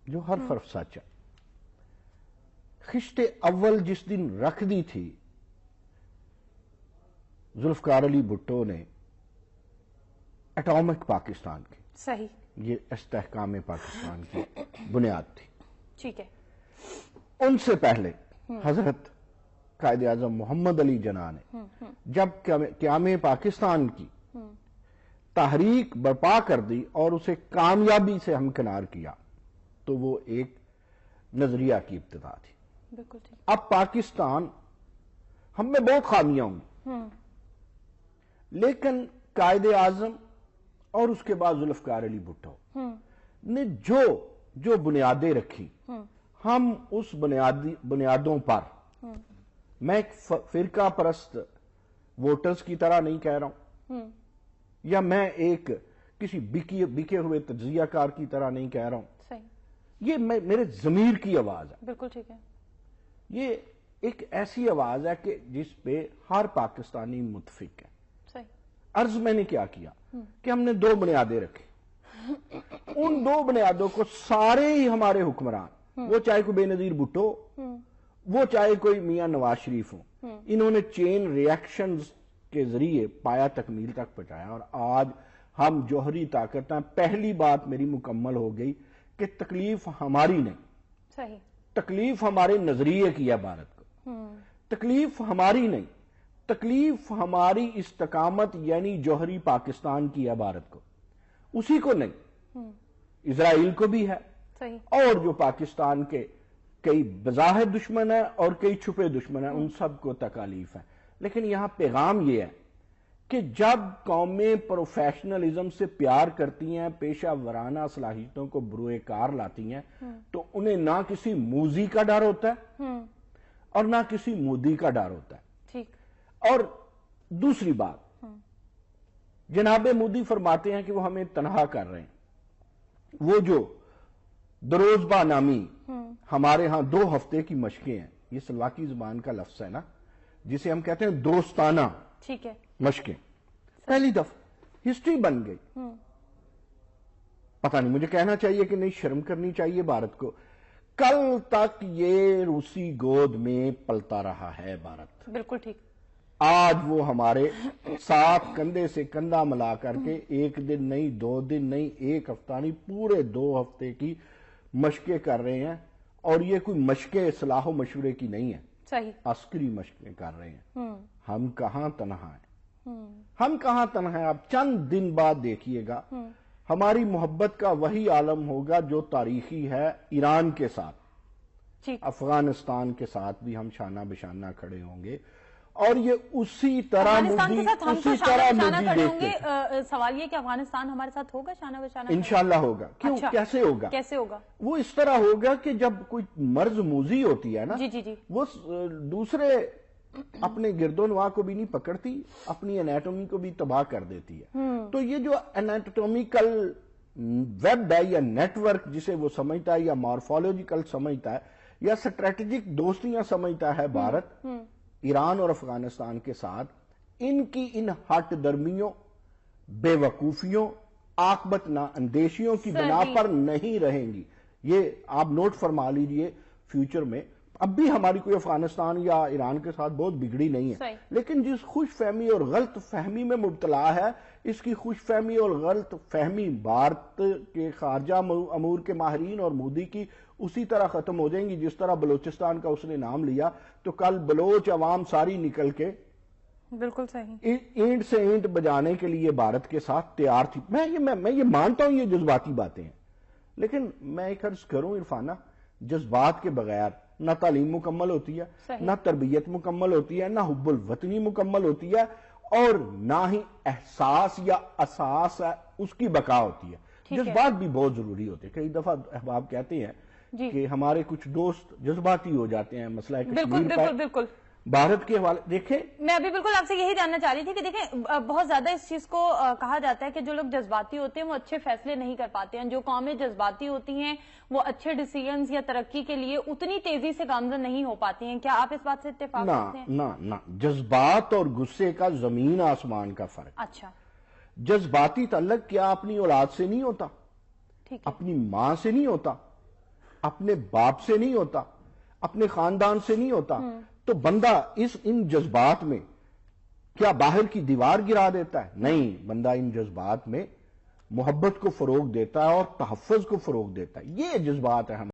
جو ہر حرف سچ ہے. خشت اول جس دن رکھ دی تھی ذوالفقار علی بھٹو نے اٹامک پاکستان کی، صحیح، یہ استحکام پاکستان کی بنیاد تھی. ٹھیک ہے. ان سے پہلے حضرت قائد اعظم محمد علی جناح نے جب قیام پاکستان کی تحریک برپا کر دی اور اسے کامیابی سے ہمکنار کیا تو وہ ایک نظریہ کی ابتدا تھی. بالکل ٹھیک. اب پاکستان ہم میں بہت خامیاں ہوں لیکن قائد اعظم اور اس کے بعد ذوالفقار علی بھٹو نے جو بنیادیں رکھی، ہم اس بنیادوں پر، میں ایک فرقہ پرست ووٹرز کی طرح نہیں کہہ رہا ہوں یا میں ایک کسی بکے ہوئے تجزیہ کار کی طرح نہیں کہہ رہا ہوں. صحیح. یہ میرے ضمیر کی آواز ہے. بالکل ٹھیک ہے. یہ ایک ایسی آواز ہے کہ جس پہ ہر پاکستانی متفق ہے. صحیح. عرض میں نے کیا کہ ہم نے 2 بنیادیں رکھی. ان 2 بنیادوں کو سارے ہی ہمارے حکمران، وہ چاہے کوئی بے نظیر بھٹو، وہ چاہے کوئی میاں نواز شریف ہوں، انہوں نے چین ریئیکشنز کے ذریعے پایا تکمیل تک پہنچایا. اور آج ہم جوہری طاقت ہیں. پہلی بات میری مکمل ہو گئی کہ تکلیف ہماری نہیں، صحیح، تکلیف ہمارے نظریے کی ہے بھارت کو. تکلیف ہماری نہیں، تکلیف ہماری استقامت یعنی جوہری پاکستان کی ہے بھارت کو، اسی کو نہیں، اسرائیل کو بھی ہے. صحیح. اور جو پاکستان کے کئی بظاہر دشمن ہیں اور کئی چھپے دشمن ہیں، ان سب کو تکالیف ہے. لیکن یہاں پیغام یہ ہے کہ جب قومیں پروفیشنلزم سے پیار کرتی ہیں، پیشہ ورانہ صلاحیتوں کو بروئے کار لاتی ہیں، تو انہیں نہ کسی موذی کا ڈر ہوتا ہے اور نہ کسی مودی کا ڈر ہوتا ہے. ٹھیک. اور دوسری بات، جناب مودی فرماتے ہیں کہ وہ ہمیں تنہا کر رہے ہیں. وہ جو دروزبہ نامی ہمارے ہاں 2 ہفتے کی مشقیں ہیں، یہ سلواکی زبان کا لفظ ہے نا، جسے ہم کہتے ہیں دوستانہ ٹھیک ہے مشقیں، پہلی دفعہ ہسٹری بن گئی. پتہ نہیں مجھے کہنا چاہیے کہ نہیں، شرم کرنی چاہیے بھارت کو. کل تک یہ روسی گود میں پلتا رہا ہے بھارت. بالکل ٹھیک. آج وہ ہمارے ساتھ کندھے سے کندھا ملا کر کے 1 دن نہیں، 2 دن نہیں، 1 ہفتہ نہیں، پورے 2 ہفتے کی مشقیں کر رہے ہیں. اور یہ کوئی مشقیں صلاح و مشورے کی نہیں ہے، صحیح، عسکری مشقیں کر رہے ہیں. ہم کہاں تنہا ہیں، ہم کہاں تنہا ہیں. اب چند دن بعد دیکھیے گا ہماری محبت کا وہی عالم ہوگا جو تاریخی ہے. ایران کے ساتھ، افغانستان کے ساتھ بھی ہم شانہ بشانہ کھڑے ہوں گے. اور یہ اسی طرح افغانستان کے ساتھ ہم تو شانہ بشانہ کھڑے ہوں گے. دیکھتے سوال یہ کہ افغانستان ہمارے ساتھ ہوگا شانہ بشانہ؟ انشاءاللہ ہوگا. کیوں؟ کیسے ہوگا؟ کیسے ہوگا؟ وہ اس طرح ہوگا کہ جب کوئی مرض موذی ہوتی ہے نا، جی وہ دوسرے اپنے گرد و نواح کو بھی نہیں پکڑتی، اپنی انیٹومی کو بھی تباہ کر دیتی ہے. تو یہ جو انیٹومیکل ویب ہے یا نیٹ ورک جسے وہ سمجھتا ہے، یا مارفالوجیکل سمجھتا ہے، یا اسٹریٹجک دوستیاں سمجھتا ہے بھارت ایران اور افغانستان کے ساتھ، ان کی ان ہٹ درمیوں، بے وقوفیوں، عاقبت نا اندیشیوں کی بنا پر نہیں رہیں گی. یہ آپ نوٹ فرما لیجئے. فیوچر میں اب بھی ہماری کوئی افغانستان یا ایران کے ساتھ بہت بگڑی نہیں ہے، لیکن جس خوش فہمی اور غلط فہمی میں مبتلا ہے، اس کی خوش فہمی اور غلط فہمی بھارت کے خارجہ امور کے ماہرین اور مودی کی اسی طرح ختم ہو جائیں گی جس طرح بلوچستان کا اس نے نام لیا تو کل بلوچ عوام ساری نکل کے بالکل صحیح اینٹ سے اینٹ بجانے کے لیے بھارت کے ساتھ تیار تھی. میں یہ مانتا ہوں یہ جذباتی باتیں ہیں، لیکن میں ایک عرض کروں عرفانہ، جذبات کے بغیر نہ تعلیم مکمل ہوتی ہے، نہ تربیت مکمل ہوتی ہے، نہ حب الوطنی مکمل ہوتی ہے، اور نہ ہی احساس یا اساس ہے اس کی بقا ہوتی ہے. جذبات بھی بہت ضروری ہوتے ہیں. کئی دفعہ احباب کہتے ہیں کہ ہمارے کچھ دوست جذباتی ہو جاتے ہیں. مسئلہ کشمیر پر بھارت کے حوالے دیکھیں، میں ابھی بالکل آپ سے یہی جاننا چاہ رہی تھی کہ دیکھیں بہت زیادہ اس چیز کو کہا جاتا ہے کہ جو لوگ جذباتی ہوتے ہیں وہ اچھے فیصلے نہیں کر پاتے ہیں. جو قومیں جذباتی ہوتی ہیں وہ اچھے ڈیسیژنز یا ترقی کے لیے اتنی تیزی سے گامزن نہیں ہو پاتی ہیں. کیا آپ اس بات سے اتفاق کرتے ہیں؟ نہ جذبات اور غصے کا زمین آسمان کا فرق. اچھا، جذباتی تعلق کیا اپنی اولاد سے نہیں ہوتا، اپنی ماں سے نہیں ہوتا، اپنے باپ سے نہیں ہوتا، اپنے خاندان سے نہیں ہوتا، تو بندہ ان جذبات میں کیا باہر کی دیوار گرا دیتا ہے؟ نہیں، بندہ ان جذبات میں محبت کو فروغ دیتا ہے اور تحفظ کو فروغ دیتا ہے. یہ جذبات ہیں ہمارے.